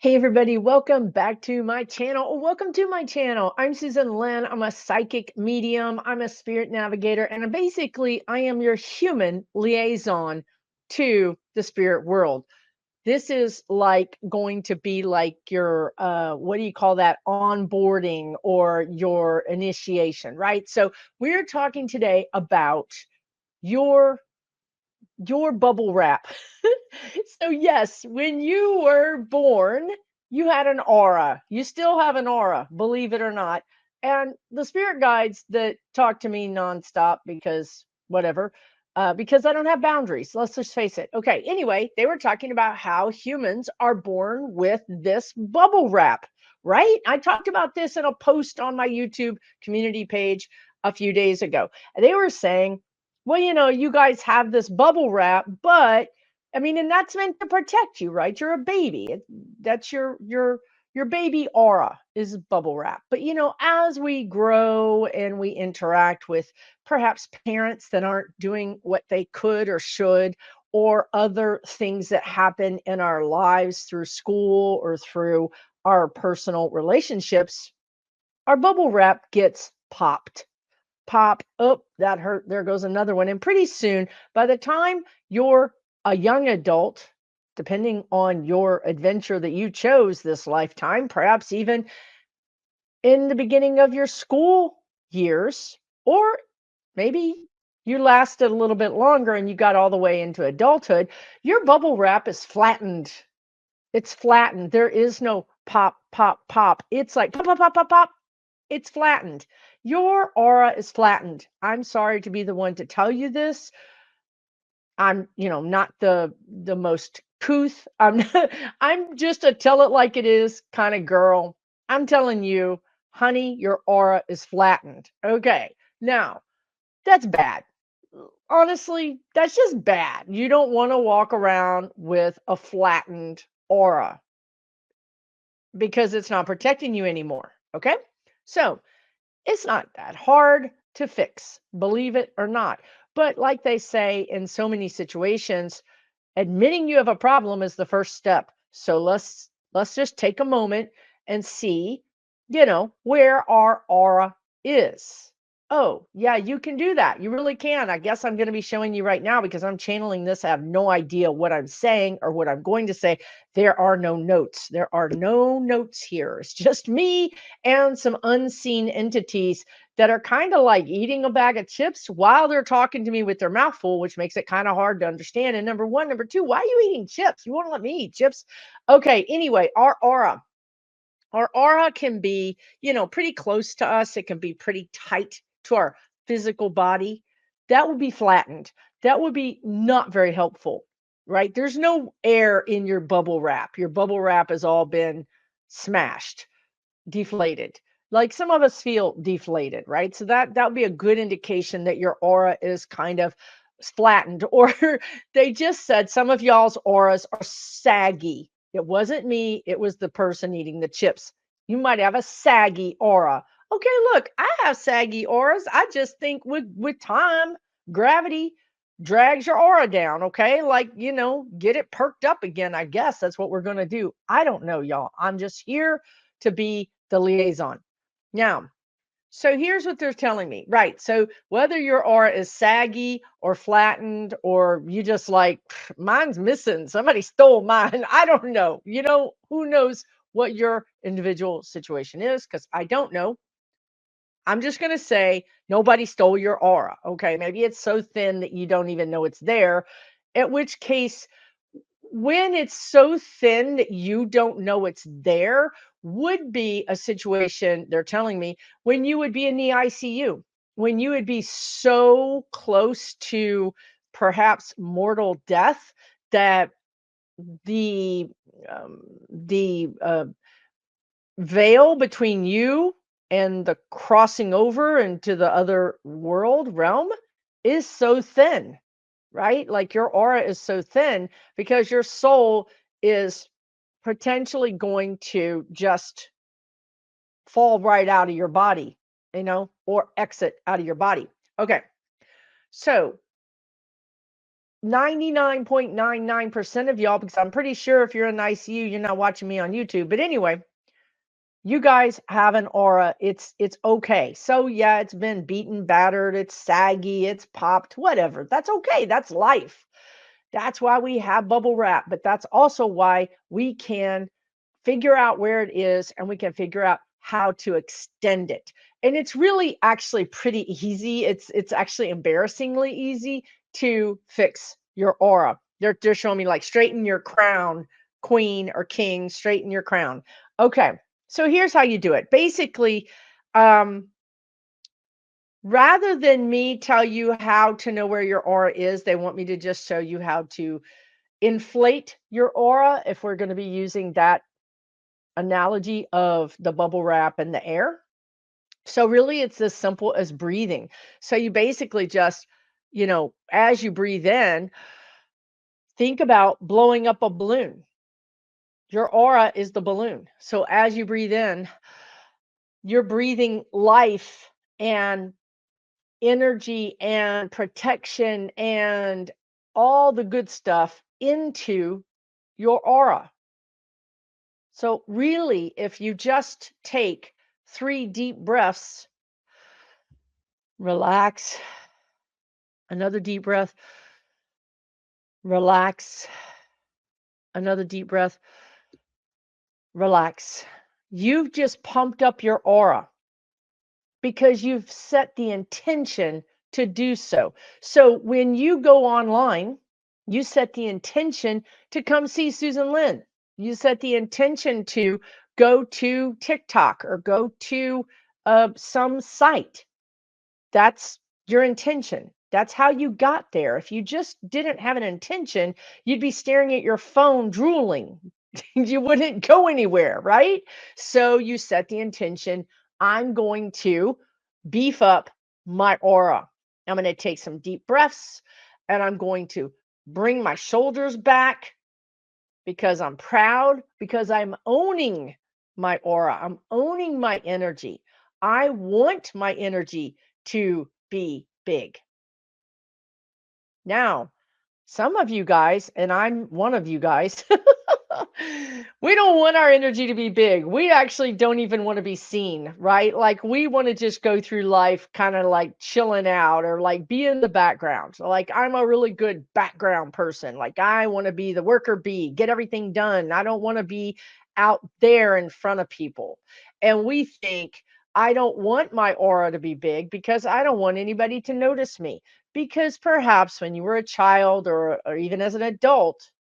Hey everybody, welcome back to my channel. Or welcome to my channel. I'm Susan Lynn. I'm a psychic medium. I'm a spirit navigator, and I am your human liaison to the spirit world. This is like going to be like your what do you call that? Onboarding or your initiation, right? So we're talking today about your your bubble wrap. So, yes, when you were born, you had an aura. You still have an aura, believe it or not. And the spirit guides that talk to me nonstop because whatever, because I don't have boundaries. Let's just face it. Okay. Anyway, they were talking about how humans are born with this bubble wrap, right? I talked about this in a post on my YouTube community page a few days ago. And they were saying, well, you guys have this bubble wrap, but I mean, and that's meant to protect you, right? You're a baby. That's your baby aura is bubble wrap. But as we grow and we interact with perhaps parents that aren't doing what they could or should, or other things that happen in our lives through school or through our personal relationships, our bubble wrap gets popped. Pop. Oh, that hurt. There goes another one. And pretty soon, by the time you're a young adult, depending on your adventure that you chose this lifetime, perhaps even in the beginning of your school years, or maybe you lasted a little bit longer and you got all the way into adulthood, your bubble wrap is flattened. It's flattened. There is no pop, pop, pop. It's like pop, pop, pop, pop, pop. It's flattened. Your aura is flattened. I'm sorry to be the one to tell you this. I'm, not the most couth. I'm just a tell it like it is kind of girl. I'm telling you, honey, your aura is flattened. Okay. Now, that's bad. Honestly, that's just bad. You don't want to walk around with a flattened aura because it's not protecting you anymore. Okay? So, it's not that hard to fix, believe it or not. But like they say in so many situations, admitting you have a problem is the first step. So let's just take a moment and see, where our aura is. Oh, yeah, you can do that. You really can. I guess I'm going to be showing you right now because I'm channeling this. I have no idea what I'm saying or what I'm going to say. There are no notes. There are no notes here. It's just me and some unseen entities that are kind of like eating a bag of chips while they're talking to me with their mouth full, which makes it kind of hard to understand. And number one, number two, why are you eating chips? You won't let me eat chips. Okay, anyway, our aura. Our aura can be, pretty close to us. It can be pretty tight to our physical body. That would be flattened. That would be not very helpful, right? There's no air in your bubble wrap. Your bubble wrap has all been smashed, deflated. Like some of us feel deflated, right? So that would be a good indication that your aura is kind of flattened. Or they just said some of y'all's auras are saggy. It wasn't me, it was the person eating the chips. You might have a saggy aura. Okay, look, I have saggy auras. I just think with time, gravity drags your aura down, okay? Like, get it perked up again. I guess that's what we're going to do. I don't know, y'all. I'm just here to be the liaison. Now, so here's what they're telling me. Right. So whether your aura is saggy or flattened, or you just like, mine's missing, somebody stole mine. I don't know. Who knows what your individual situation is? Because I don't know. I'm just going to say nobody stole your aura. Okay. Maybe it's so thin that you don't even know it's there. At which case, when it's so thin that you don't know it's there, would be a situation, they're telling me, when you would be in the ICU, when you would be so close to perhaps mortal death that the the veil between you and the crossing over into the other world realm is so thin, right? Like your aura is so thin because your soul is potentially going to just fall right out of your body, or exit out of your body. Okay. So 99.99% of y'all, because I'm pretty sure if you're in ICU, you're not watching me on YouTube. But anyway, you guys have an aura. It's okay. So yeah, it's been beaten, battered, it's saggy, it's popped, whatever. That's okay. That's life. That's why we have bubble wrap, but that's also why we can figure out where it is and we can figure out how to extend it. And it's really actually pretty easy. It's actually embarrassingly easy to fix your aura. They're showing me like straighten your crown, queen or king, straighten your crown. Okay. So here's how you do it. Basically, um, rather than me tell you how to know where your aura is, they want me to just show you how to inflate your aura if we're going to be using that analogy of the bubble wrap and the air. So really it's as simple as breathing. So you basically just, as you breathe in, think about blowing up a balloon. Your aura is the balloon. So as you breathe in, you're breathing life and energy and protection and all the good stuff into your aura. So, really, if you just take 3 deep breaths, relax, another deep breath, relax, another deep breath, relax. You've just pumped up your aura because you've set the intention to do so. So, when you go online, you set the intention to come see Susan Lynn. You set the intention to go to TikTok or go to some site. That's your intention. That's how you got there. If you just didn't have an intention, you'd be staring at your phone drooling. You wouldn't go anywhere, right? So you set the intention, I'm going to beef up my aura. I'm going to take some deep breaths and I'm going to bring my shoulders back because I'm proud, because I'm owning my aura. I'm owning my energy. I want my energy to be big. Now, some of you guys, and I'm one of you guys, we don't want our energy to be big. We actually don't even want to be seen, right? Like we want to just go through life kind of like chilling out or like be in the background. So like I'm a really good background person. Like I want to be the worker bee, get everything done. I don't want to be out there in front of people. And we think I don't want my aura to be big because I don't want anybody to notice me. Because perhaps when you were a child or even as an adult,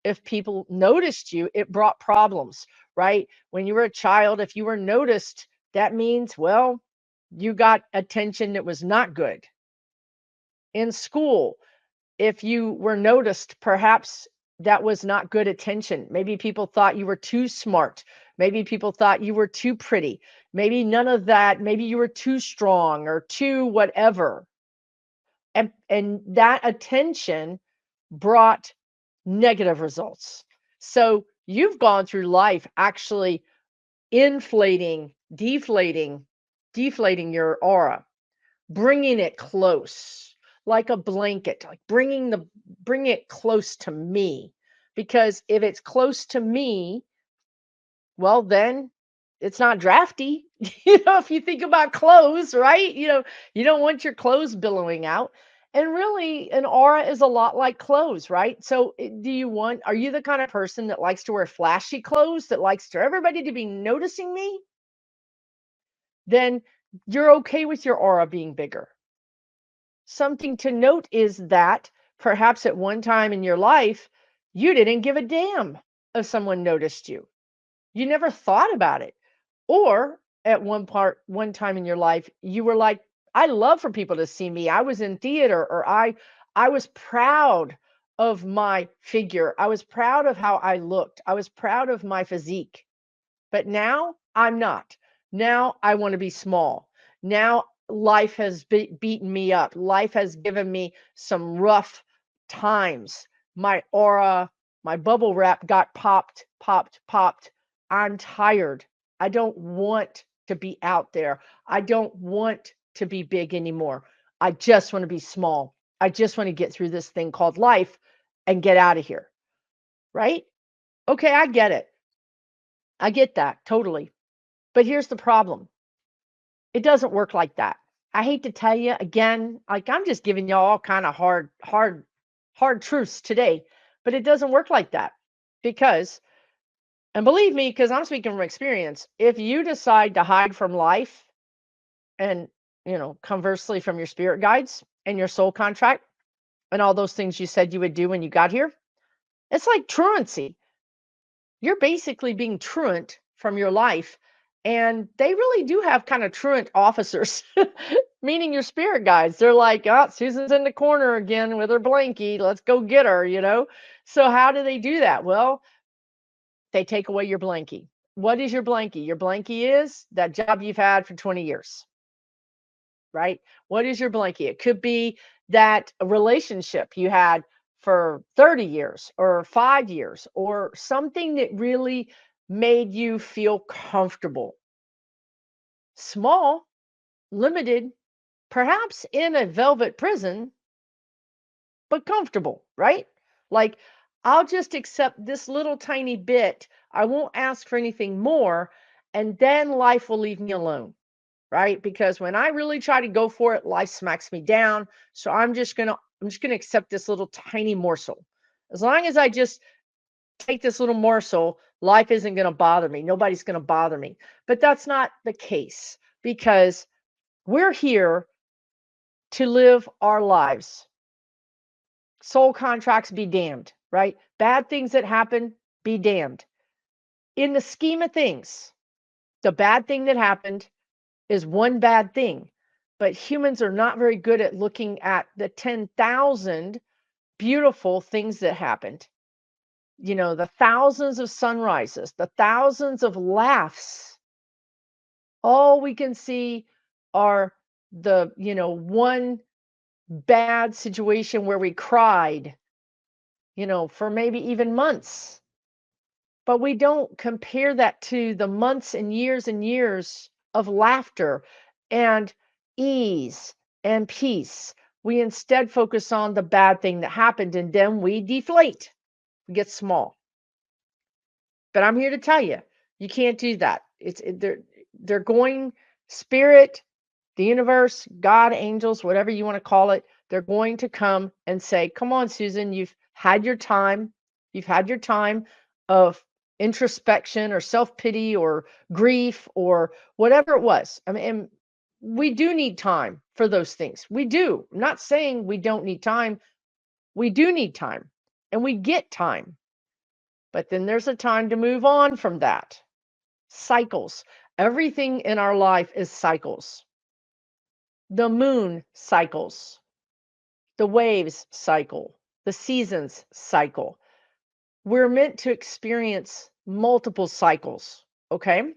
if people noticed you, it brought problems, right? When you were a child, if you were noticed, that means, well, you got attention that was not good. In school, if you were noticed, perhaps that was not good attention. Maybe people thought you were too smart. Maybe people thought you were too pretty. Maybe none of that. Maybe you were too strong or too whatever. And that attention brought negative results. So you've gone through life actually inflating, deflating your aura, bringing it close like a blanket, like bring it close to me. Because if it's close to me, well, then it's not drafty. If you think about clothes, right? You don't want your clothes billowing out. And really, an aura is a lot like clothes, right? So, are you the kind of person that likes to wear flashy clothes, that likes to everybody to be noticing me? Then you're okay with your aura being bigger. Something to note is that perhaps at one time in your life, you didn't give a damn if someone noticed you. You never thought about it. Or at one time in your life, you were like, I love for people to see me. I was in theater or I was proud of my figure. I was proud of how I looked. I was proud of my physique. But now I'm not. Now I want to be small. Now life has beaten me up. Life has given me some rough times. My aura, my bubble wrap got popped, popped, popped. I'm tired. I don't want to be out there. I don't want to be big anymore. I just want to be small. I just want to get through this thing called life and get out of here. Right? Okay, I get it. I get that totally. But here's the problem. It doesn't work like that. I hate to tell you again, like I'm just giving y'all all kind of hard truths today, but it doesn't work like that. Because, and believe me, because I'm speaking from experience, if you decide to hide from life and, conversely from your spirit guides and your soul contract and all those things you said you would do when you got here, it's like truancy. You're basically being truant from your life. And they really do have kind of truant officers, meaning your spirit guides. They're like, oh, Susan's in the corner again with her blankie. Let's go get her. So, how do they do that? Well, they take away your blankie. What is your blankie? Your blankie is that job you've had for 20 years, right? What is your blankie? It could be that relationship you had for 30 years or 5 years or something that really made you feel comfortable. Small, limited, perhaps in a velvet prison, but comfortable, right? Like, I'll just accept this little tiny bit. I won't ask for anything more. And then life will leave me alone, right? Because when I really try to go for it, life smacks me down. So I'm just gonna accept this little tiny morsel. As long as I just take this little morsel, life isn't gonna bother me. Nobody's gonna bother me. But that's not the case because we're here to live our lives. Soul contracts be damned, right? Bad things that happen, be damned. In the scheme of things, the bad thing that happened is one bad thing. But humans are not very good at looking at the 10,000 beautiful things that happened. The thousands of sunrises, the thousands of laughs. All we can see are the, one bad situation where we cried, for maybe even months. But we don't compare that to the months and years of laughter and ease and peace. We instead focus on the bad thing that happened and then we deflate, we get small. But I'm here to tell you, you can't do that. They're going spirit, the universe, God, angels, whatever you want to call it, they're going to come and say, come on, Susan, you've had your time. You've had your time of introspection or self-pity or grief or whatever it was. I mean, and we do need time for those things. We do. I'm not saying we don't need time. We do need time and we get time. But then there's a time to move on from that. Cycles. Everything in our life is cycles. The moon cycles, the waves cycle, the seasons cycle. We're meant to experience multiple cycles, okay?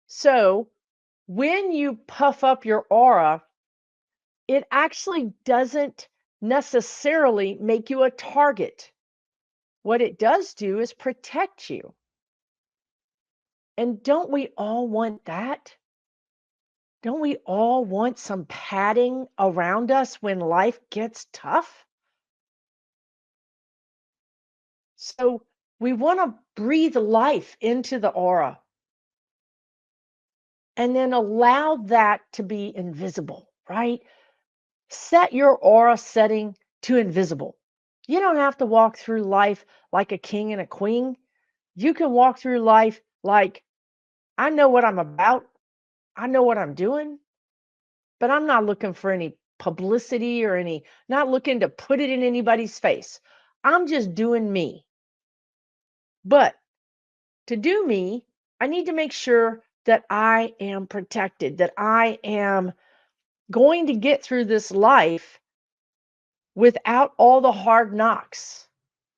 So when you puff up your aura, it actually doesn't necessarily make you a target. What it does do is protect you. And don't we all want that? Don't we all want some padding around us when life gets tough? So we want to breathe life into the aura and then allow that to be invisible, right? Set your aura setting to invisible. You don't have to walk through life like a king and a queen. You can walk through life like, I know what I'm about, I know what I'm doing, but I'm not looking for any publicity or not looking to put it in anybody's face. I'm just doing me. But to do me, I need to make sure that I am protected, that I am going to get through this life without all the hard knocks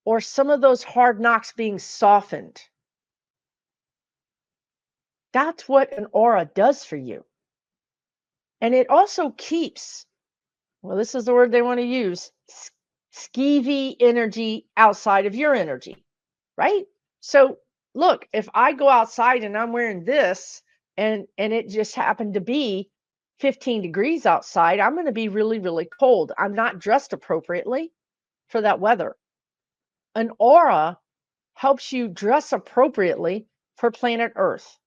or some of those hard knocks being softened. That's what an aura does for you. And it also keeps, well, this is the word they want to use, skeevy energy outside of your energy, right? So look, if I go outside and I'm wearing this and it just happened to be 15 degrees outside, I'm going to be really, really cold. I'm not dressed appropriately for that weather. An aura helps you dress appropriately for planet Earth.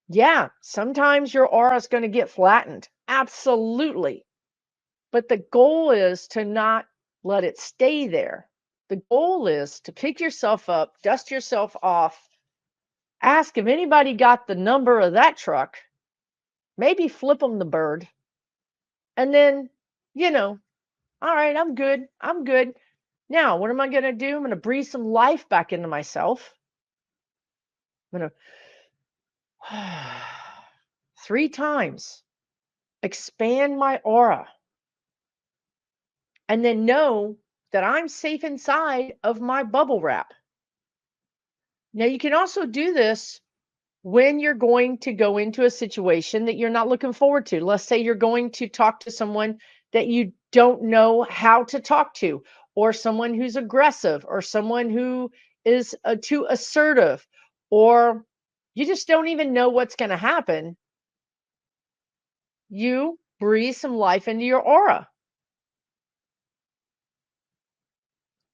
Yeah, sometimes your aura is going to get flattened. Absolutely. But the goal is to not let it stay there. The goal is to pick yourself up, dust yourself off, ask if anybody got the number of that truck, maybe flip them the bird, and then, you know, all right, I'm good. I'm good. Now, what am I going to do? I'm going to breathe some life back into myself. I'm going to 3 times expand my aura and then know that I'm safe inside of my bubble wrap. Now, you can also do this when you're going to go into a situation that you're not looking forward to. Let's say you're going to talk to someone that you don't know how to talk to, or someone who's aggressive, or someone who is too assertive, or you just don't even know what's going to happen. You breathe some life into your aura.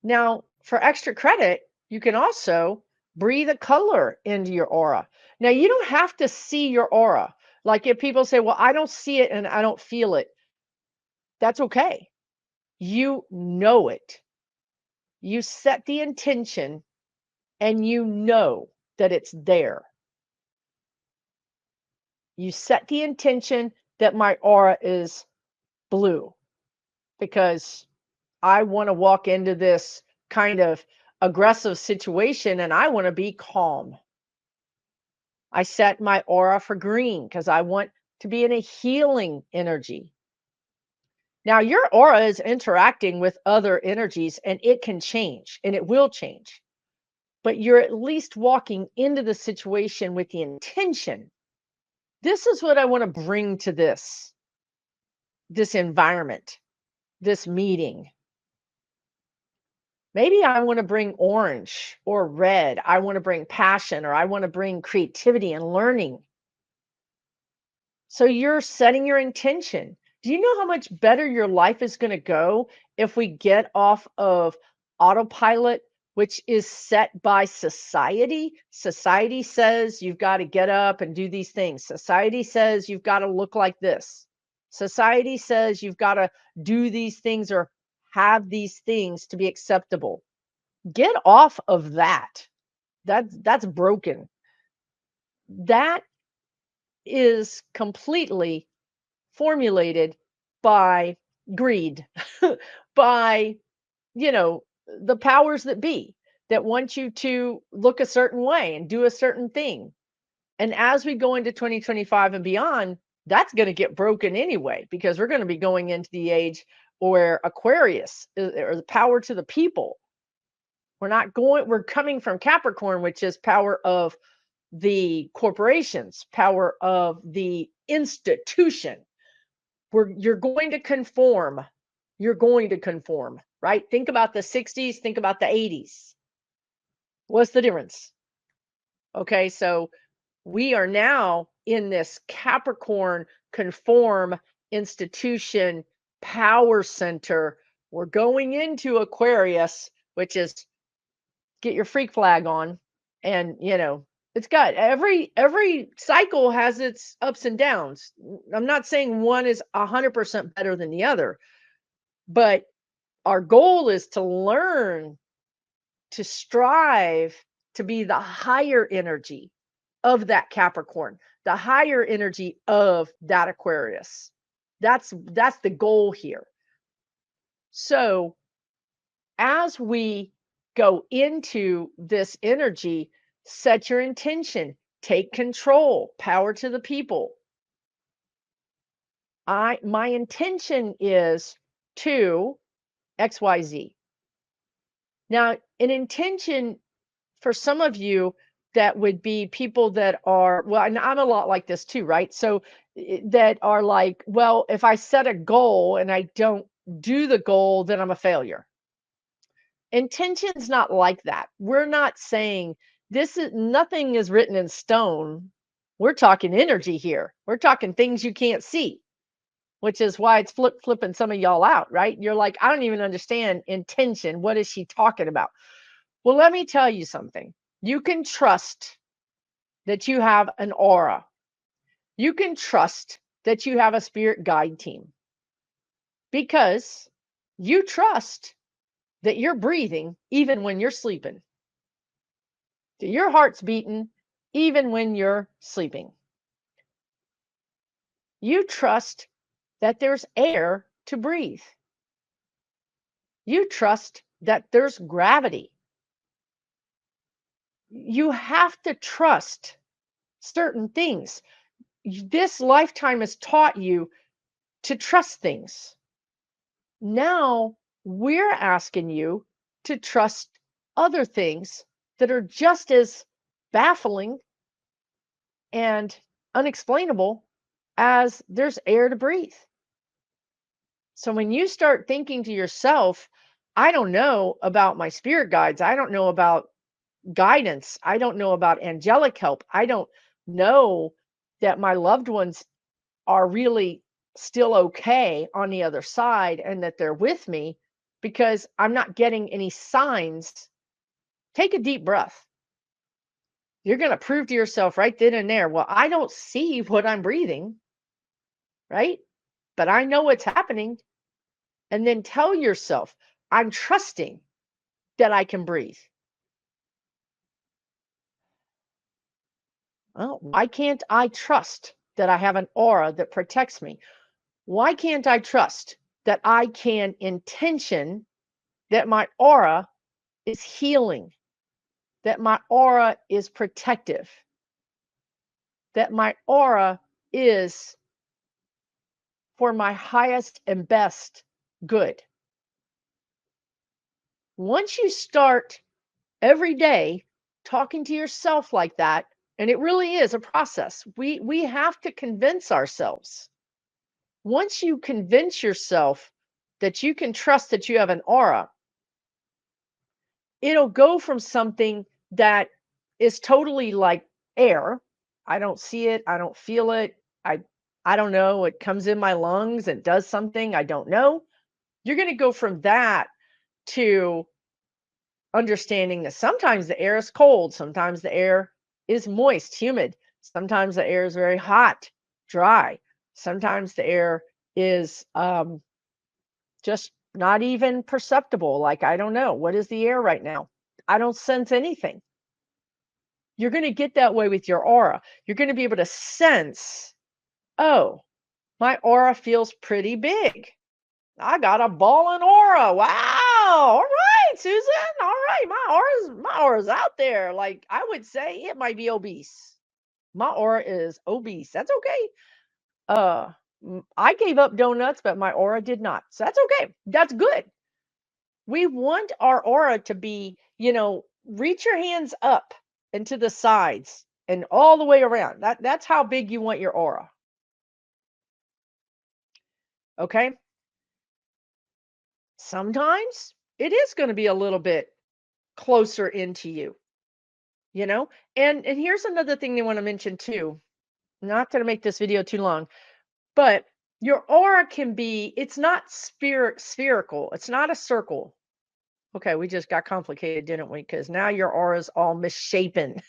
Now, for extra credit, you can also breathe a color into your aura. Now, you don't have to see your aura. Like if people say, well, I don't see it and I don't feel it, that's okay. You know it. You set the intention and you know that it's there. You set the intention that my aura is blue because I want to walk into this kind of aggressive situation and I want to be calm. I set my aura for green because I want to be in a healing energy. Now, your aura is interacting with other energies and it can change and it will change, but you're at least walking into the situation with the intention. This is what I want to bring to this environment, this meeting. Maybe I want to bring orange or red. I want to bring passion or I want to bring creativity and learning. So you're setting your intention. Do you know how much better your life is going to go if we get off of autopilot, which is set by society? Society says you've got to get up and do these things. Society says you've got to look like this. Society says you've got to do these things or have these things to be acceptable. Get off of that. That's broken. That is completely formulated by greed, by, the powers that be that want you to look a certain way and do a certain thing. And as we go into 2025 and beyond, that's going to get broken anyway, because we're going to be going into the age where Aquarius or the power to the people. We're coming from Capricorn, which is power of the corporations, power of the institution. You're going to conform. You're going to conform, right? Think about the 60s, think about the 80s. What's the difference? Okay, so we are now in this Capricorn conform institution power center. We're going into Aquarius, which is get your freak flag on. And it's got every cycle has its ups and downs. I'm not saying one is 100% better than the other, but our goal is to learn to strive to be the higher energy of that Capricorn, the higher energy of that Aquarius. That's the goal here. So as we go into this energy, set your intention, take control, power to the people. My intention is to XYZ. Now, an intention for some of you that would be people that are, well, and I'm a lot like this too, right? So that are like, well, if I set a goal and I don't do the goal, then I'm a failure. Intention's not like that. We're not saying nothing is written in stone We're talking energy here. We're talking things you can't see, which is why it's flipping some of y'all out, right? You're like, I don't even understand intention. What is she talking about? Well, let me tell you something. You can trust that you have an aura. You can trust that you have a spirit guide team because you trust that you're breathing even when you're sleeping. That your heart's beating even when you're sleeping. You trust that there's air to breathe. You trust that there's gravity. You have to trust certain things. This lifetime has taught you to trust things. Now we're asking you to trust other things that are just as baffling and unexplainable as there's air to breathe. So when you start thinking to yourself, I don't know about my spirit guides, I don't know about guidance, I don't know about angelic help, I don't know that my loved ones are really still okay on the other side and that they're with me because I'm not getting any signs, take a deep breath. You're going to prove to yourself right then and there, well, I don't see what I'm breathing, right? But I know what's happening. And then tell yourself, I'm trusting that I can breathe. Well, why can't I trust that I have an aura that protects me? Why can't I trust that I can intention that my aura is healing, that my aura is protective, that my aura is for my highest and best good? Once you start every day talking to yourself like that, and it really is a process, we have to convince ourselves. Once you convince yourself that you can trust that you have an aura, it'll go from something that is totally like air. I don't see it, I don't feel it. I I don't know, it comes in my lungs and does something, I don't know. You're going to go from that to understanding that sometimes the air is cold, sometimes the air is moist, humid, sometimes the air is very hot, dry, sometimes the air is just not even perceptible. Like, I don't know, what is the air right now? I don't sense anything. You're going to get that way with your aura. You're going to be able to sense, oh, my aura feels pretty big. I got a ball and aura. Wow. All right, Susan. All right. My aura's out there. Like, I would say it might be obese. My aura is obese. That's okay. I gave up donuts, but my aura did not. So that's okay. That's good. We want our aura to be, reach your hands up and to the sides and all the way around. That's how big you want your aura. Okay? Sometimes it is going to be a little bit closer into you, you know? And here's another thing they want to mention too. Not going to make this video too long, but your aura can be, it's not spherical. It's not a circle. Okay, we just got complicated, didn't we? Because now your aura is all misshapen.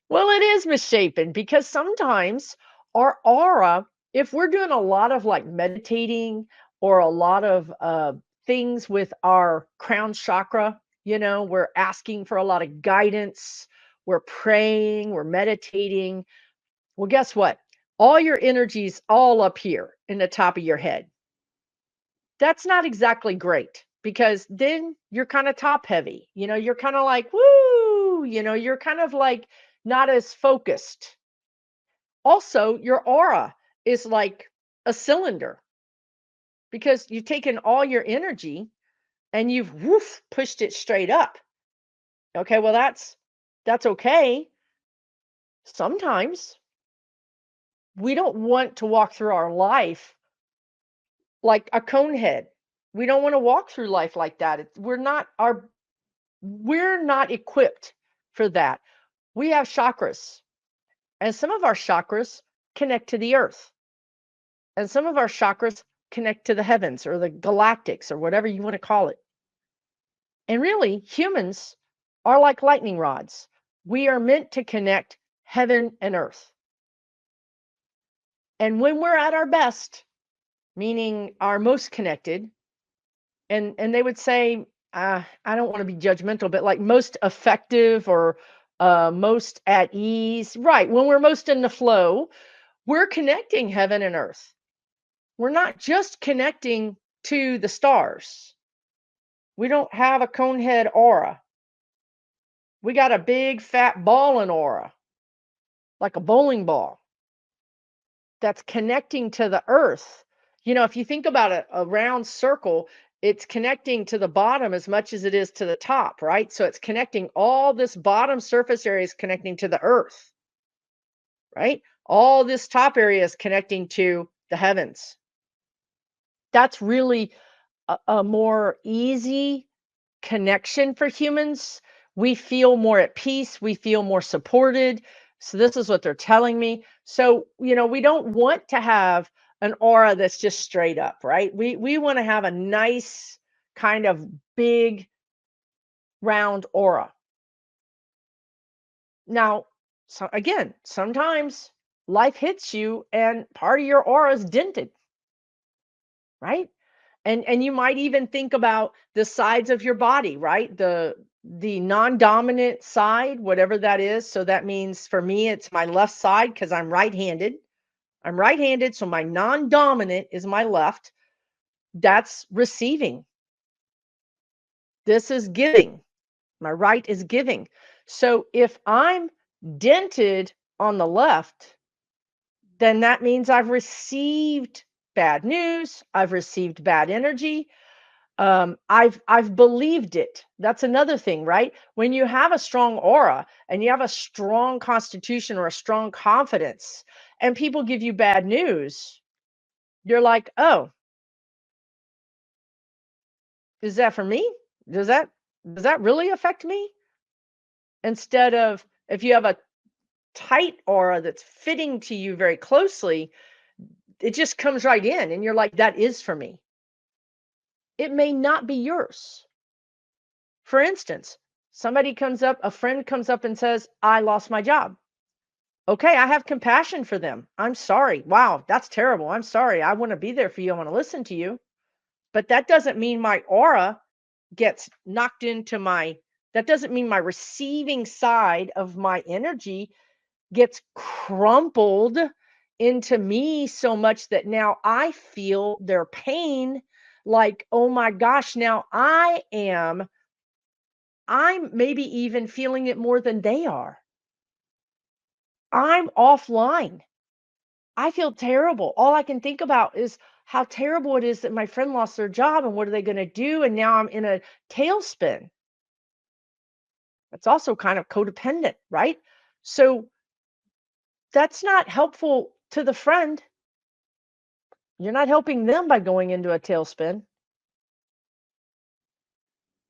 Well, it is misshapen because sometimes our aura, if we're doing a lot of like meditating or a lot of things with our crown chakra, we're asking for a lot of guidance, we're praying, we're meditating. Well, guess what? All your energy's all up here in the top of your head. That's not exactly great because then you're kind of top heavy. You're kind of like, woo, you're kind of like not as focused. Also, your aura is like a cylinder because you've taken all your energy and you've pushed it straight up. Okay, well that's okay. Sometimes we don't want to walk through our life like a cone head. We don't want to walk through life like that. We're not equipped for that. We have chakras. And some of our chakras connect to the earth, and some of our chakras connect to the heavens or the galactics or whatever you want to call it. And really, humans are like lightning rods. We are meant to connect heaven and earth. And when we're at our best, meaning our most connected, and they would say, I don't want to be judgmental, but like most effective or most at ease, right? When we're most in the flow, we're connecting heaven and earth. We're not just connecting to the stars. We don't have a cone head aura. We got a big fat ball and aura, like a bowling ball that's connecting to the earth. You know, if you think about a round circle, it's connecting to the bottom as much as it is to the top, right? So it's connecting all this bottom surface area is connecting to the earth, right? All this top area is connecting to the heavens. That's really a more easy connection for humans. We feel more at peace, we feel more supported. So this is what they're telling me. So, you know, we don't want to have an aura that's just straight up, right? We want to have a nice kind of big round aura. Now, so again, sometimes life hits you and part of your aura is dented, right? And you might even think about the sides of your body, right? The non-dominant side, whatever that is. So that means for me it's my left side because I'm right-handed. I'm right-handed, so my non-dominant is my left. That's receiving. This is giving. My right is giving. So if I'm dented on the left, then that means I've received bad news, I've received bad energy, I've believed it. That's another thing, right? When you have a strong aura and you have a strong constitution or a strong confidence and people give you bad news, you're like, oh, is that for me? Does that really affect me? Instead of if you have a tight aura that's fitting to you very closely, it just comes right in and you're like, that is for me. It may not be yours. For instance, a friend comes up and says, I lost my job. Okay, I have compassion for them. I'm sorry. Wow, that's terrible. I'm sorry. I want to be there for you. I want to listen to you. But that doesn't mean my aura gets knocked into that doesn't mean my receiving side of my energy gets crumpled into me so much that now I feel their pain like, oh my gosh, now I'm maybe even feeling it more than they are. I'm offline. I feel terrible. All I can think about is how terrible it is that my friend lost their job and what are they going to do? And now I'm in a tailspin. It's also kind of codependent, right? So that's not helpful to the friend. You're not helping them by going into a tailspin.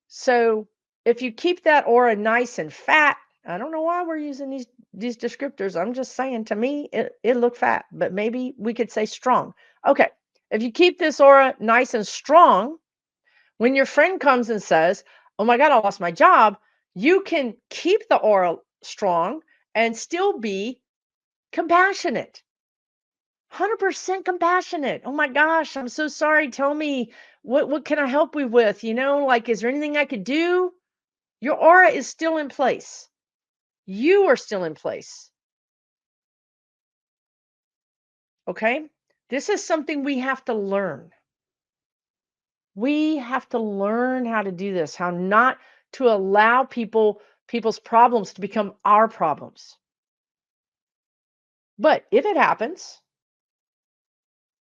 So if you keep that aura nice and fat, I don't know why we're using these descriptors. I'm just saying to me it looked fat, but maybe we could say strong. Okay. If you keep this aura nice and strong, when your friend comes and says, "Oh my god, I lost my job," you can keep the aura strong and still be compassionate. 100% compassionate. Oh my gosh, I'm so sorry. Tell me what can I help you with? You know, like is there anything I could do? Your aura is still in place. You are still in place. Okay? This is something we have to learn. We have to learn how to do this, how not to allow people's problems to become our problems. But if it happens,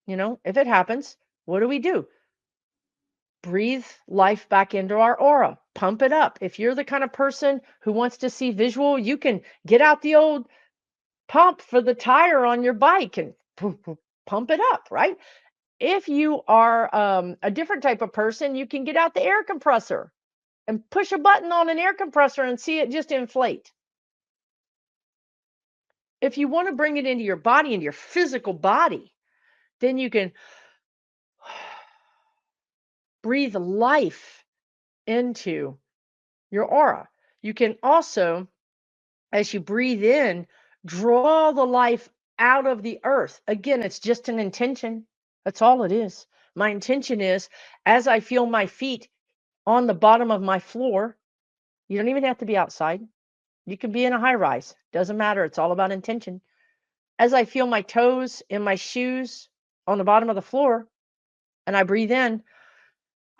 if it happens, what do? Breathe life back into our aura. Pump it up. If you're the kind of person who wants to see visual, you can get out the old pump for the tire on your bike and pump it up, right? If you are a different type of person, you can get out the air compressor and push a button on an air compressor and see it just inflate. If you want to bring it into your body, into your physical body, then you can breathe life into your aura. You can also, as you breathe in, draw the life out of the earth. Again, it's just an intention. That's all it is. My intention is, as I feel my feet on the bottom of my floor, you don't even have to be outside. You can be in a high rise. Doesn't matter. It's all about intention. As I feel my toes in my shoes on the bottom of the floor and I breathe in,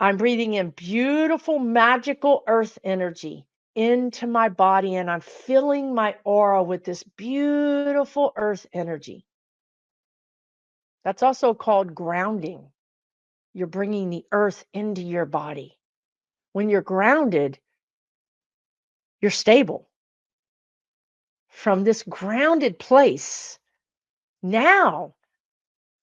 I'm breathing in beautiful, magical earth energy into my body, and I'm filling my aura with this beautiful earth energy. That's also called grounding. You're bringing the earth into your body. When you're grounded, you're stable. From this grounded place, now,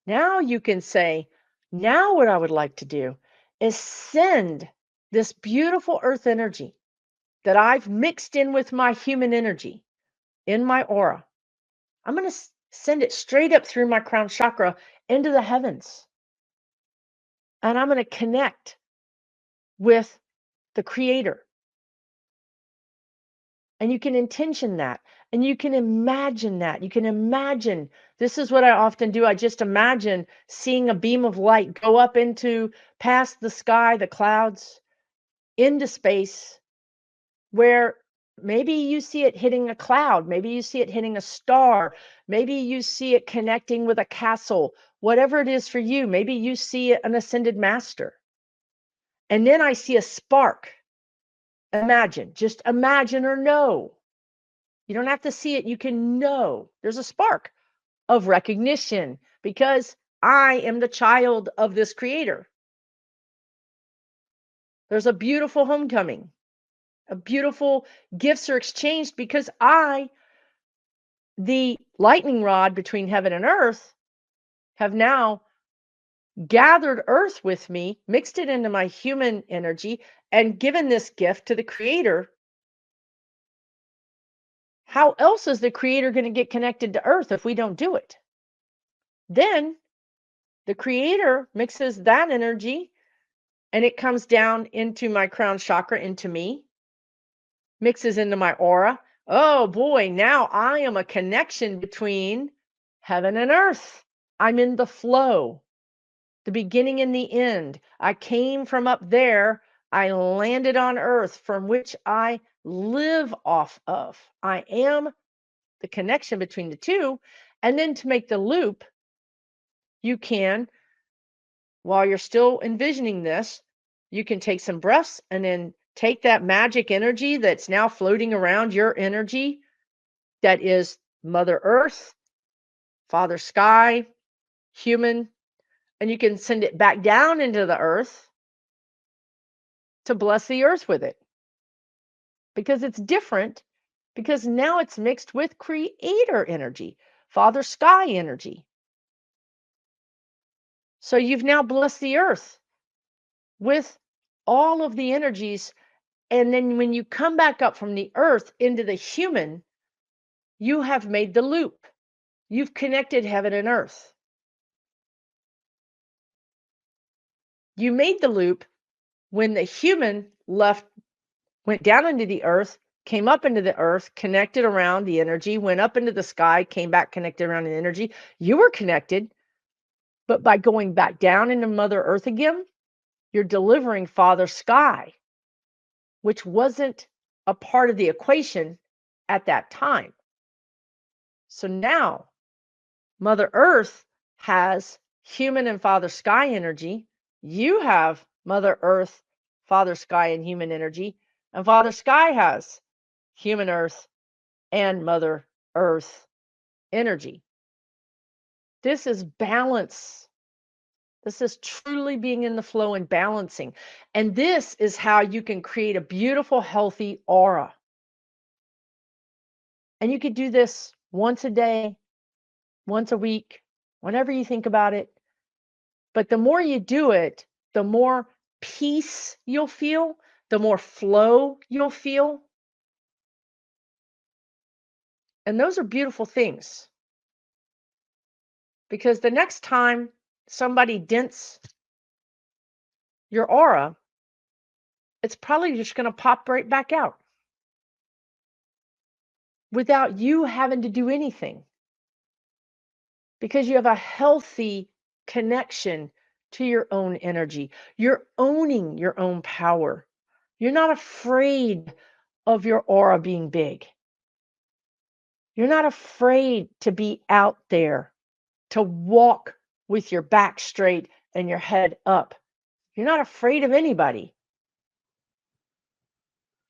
now you can say, now what I would like to do is send this beautiful earth energy that I've mixed in with my human energy in my aura. I'm going to send it straight up through my crown chakra into the heavens. And I'm going to connect with the creator. And you can intention that. And you can imagine that. You can imagine. This is what I often do. I just imagine seeing a beam of light go up into past the sky, the clouds, into space, where maybe you see it hitting a cloud, maybe you see it hitting a star, maybe you see it connecting with a castle, whatever it is for you. Maybe you see an ascended master. And then I see a spark. Imagine, just imagine or know. You don't have to see it, you can know. There's a spark of recognition because I am the child of this creator. There's a beautiful homecoming. A beautiful gifts are exchanged because the lightning rod between heaven and earth, have now gathered earth with me, mixed it into my human energy, and given this gift to the creator. How else is the creator going to get connected to earth if we don't do it? Then the creator mixes that energy and it comes down into my crown chakra, into me, mixes into my aura. Oh boy, now I am a connection between heaven and earth. I'm in the flow, the beginning and the end. I came from up there. I landed on earth from which I live off of. I am the connection between the two. And then to make the loop, you can, while you're still envisioning this, you can take some breaths and then take that magic energy that's now floating around your energy, that is Mother Earth, Father Sky, human, and you can send it back down into the earth to bless the earth with it. Because it's different, because now it's mixed with creator energy, Father Sky energy. So you've now blessed the earth with all of the energies. And then when you come back up from the earth into the human, you have made the loop. You've connected heaven and earth. You made the loop when the human left, went down into the earth, came up into the earth, connected around the energy, went up into the sky, came back, connected around the energy. You were connected, but by going back down into Mother Earth again, you're delivering Father Sky, which wasn't a part of the equation at that time. So now Mother Earth has human and Father Sky energy. You have Mother Earth, Father Sky, and human energy. And Father Sky has human Earth and Mother Earth energy. This is balance. This is truly being in the flow and balancing. And this is how you can create a beautiful, healthy aura. And you could do this once a day, once a week, whenever you think about it. But the more you do it, the more peace you'll feel, the more flow you'll feel. And those are beautiful things because the next time somebody dents your aura, it's probably just going to pop right back out without you having to do anything because you have a healthy connection to your own energy. You're owning your own power. You're not afraid of your aura being big. You're not afraid to be out there, to walk with your back straight and your head up. You're not afraid of anybody.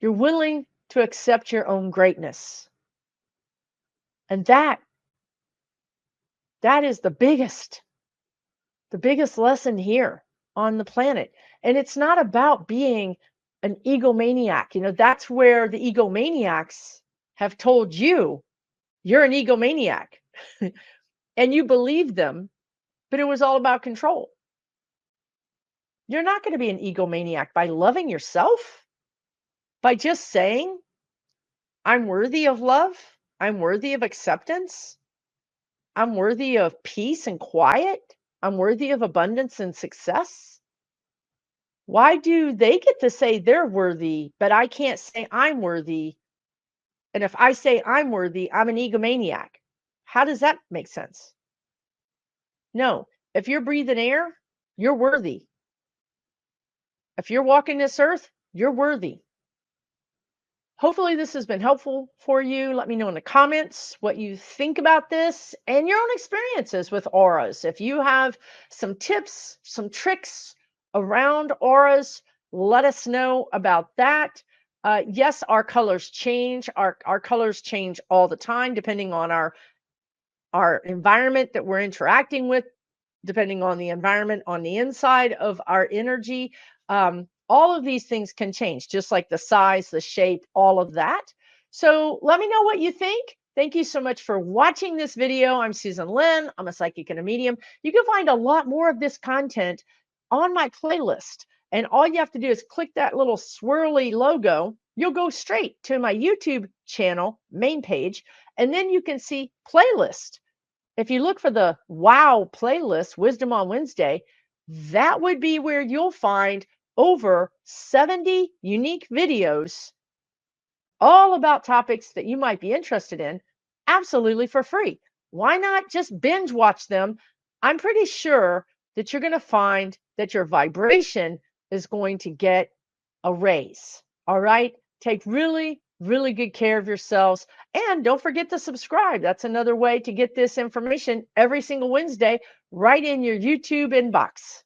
You're willing to accept your own greatness. And that is the biggest lesson here on the planet. And it's not about being an egomaniac. You know, that's where the egomaniacs have told you you're an egomaniac and you believe them, but it was all about control. You're not going to be an egomaniac by loving yourself, by just saying, I'm worthy of love, I'm worthy of acceptance, I'm worthy of peace and quiet, I'm worthy of abundance and success. Why do they get to say they're worthy, but I can't say I'm worthy? And if I say I'm worthy, I'm an egomaniac. How does that make sense? No, if you're breathing air, you're worthy. If you're walking this earth, you're worthy. Hopefully, this has been helpful for you. Let me know in the comments what you think about this and your own experiences with auras. If you have some tips, some tricks around auras, let us know about that. Yes, our colors change. Our colors change all the time, depending on our environment that we're interacting with, depending on the environment on the inside of our energy. All of these things can change, just like the size, the shape, all of that. So let me know what you think. Thank you so much for watching this video. I'm Susan Lynn. I'm a psychic and a medium. You can find a lot more of this content on my playlist. And all you have to do is click that little swirly logo. You'll go straight to my YouTube channel main page, and then you can see playlist. If you look for the WOW playlist, Wisdom on Wednesday, that would be where you'll find over 70 unique videos all about topics that you might be interested in, absolutely for free. Why not just binge watch them? I'm pretty sure that you're going to find that your vibration is going to get a raise. All right. Take really, really good care of yourselves. And don't forget to subscribe. That's another way to get this information every single Wednesday right in your YouTube inbox.